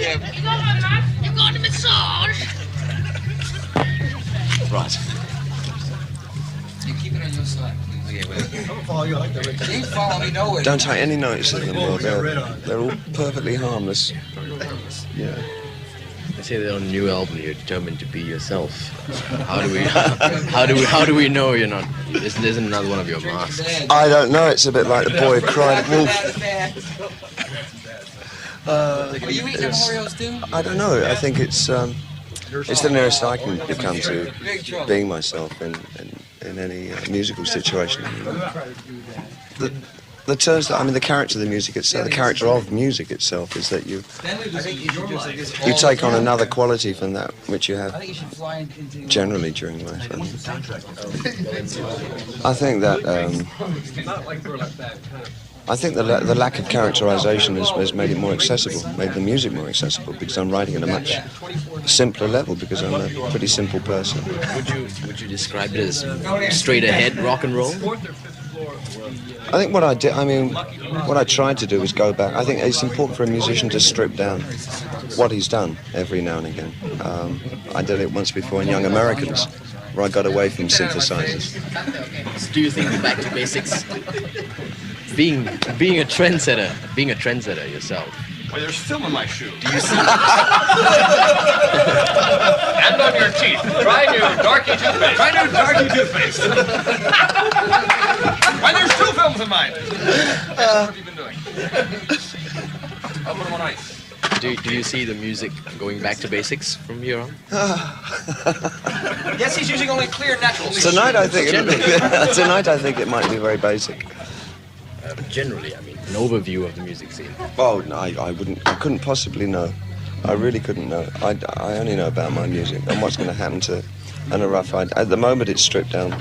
You got a massage? Right. You keep it on your side. You follow me nowhere. Don't take any notice of them, Will. They're all perfectly harmless. Yeah. They say that on a new album you're determined to be yourself. How do we know you're not? This isn't another one of your masks. I don't know. It's a bit like the boy who cried wolf. Are you eating them Oreos too? I don't know. I think it's the nearest I can come to being myself in any musical situation. The terms that, I mean, the character of the music itself, the character of music itself is that you take on another quality from that which you have generally during life. I think that the lack of characterization has made it more accessible, made the music more accessible, because I'm writing at a much simpler level, because I'm a pretty simple person. Would you describe it as straight ahead rock and roll? I think what I tried to do was go back. I think it's important for a musician to strip down what he's done every now and again. I did it once before in Young Americans, where I got away from synthesizers. Do you think back to basics? Being a trendsetter yourself. Well, there's film in my shoe. Do you see? And on your teeth. Try new darky toothpaste. Try new darky toothpaste. Why, there's two films in mine. What have you been doing? I'll put them on ice. Do you see the music going back to basics from here on? Yes, he's using only clear natural. Tonight I think it might be very basic. Generally, I mean, an overview of the music scene. Oh no, I couldn't possibly know. I really couldn't know. I only know about my music and what's going to happen to, and a rough idea. At the moment, it's stripped down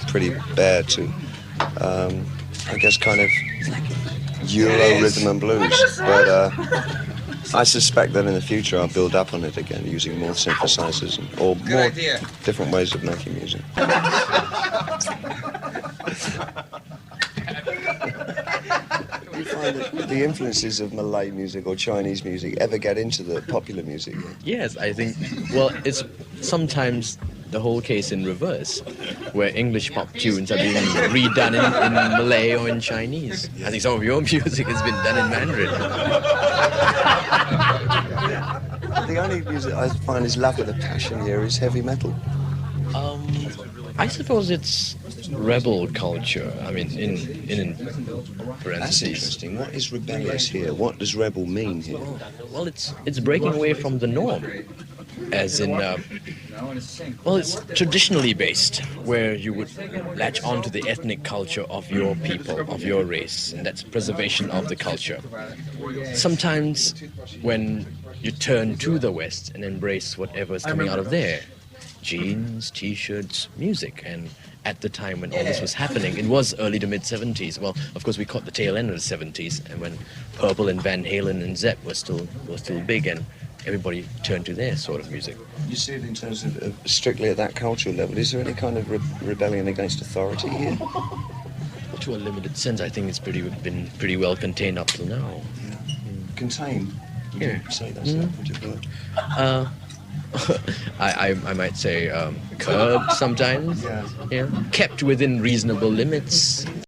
pretty bare to, I guess, kind of Euro rhythm and blues. But I suspect that in the future I'll build up on it again using more synthesizers or more different ways of making music. Do you find that the influences of Malay music or Chinese music ever get into the popular music? Yes, I think, well, it's sometimes the whole case in reverse, where English pop tunes are being redone in Malay or in Chinese. I think some of your music has been done in Mandarin. The only music I find is love with a passion here is heavy metal. I suppose it's rebel culture. I mean, in parentheses. That's interesting. What is rebellious here? What does rebel mean here? Well, it's breaking away from the norm, as in, well, it's traditionally based, where you would latch onto the ethnic culture of your people, of your race, and that's preservation of the culture. Sometimes when you turn to the West and embrace whatever is coming out of there, jeans, t-shirts, music, and at the time when all this was happening, it was early to mid-70s. Well, of course, we caught the tail end of the 70s, and when Purple and Van Halen and Zepp were still big, and everybody turned to their sort of music. You see it in terms of strictly at that cultural level. Is there any kind of rebellion against authority here? To a limited sense, I think it's been pretty well contained up till now. Yeah. Contained? Would you say that's a word? I might say curbed sometimes. Yeah. Kept within reasonable limits.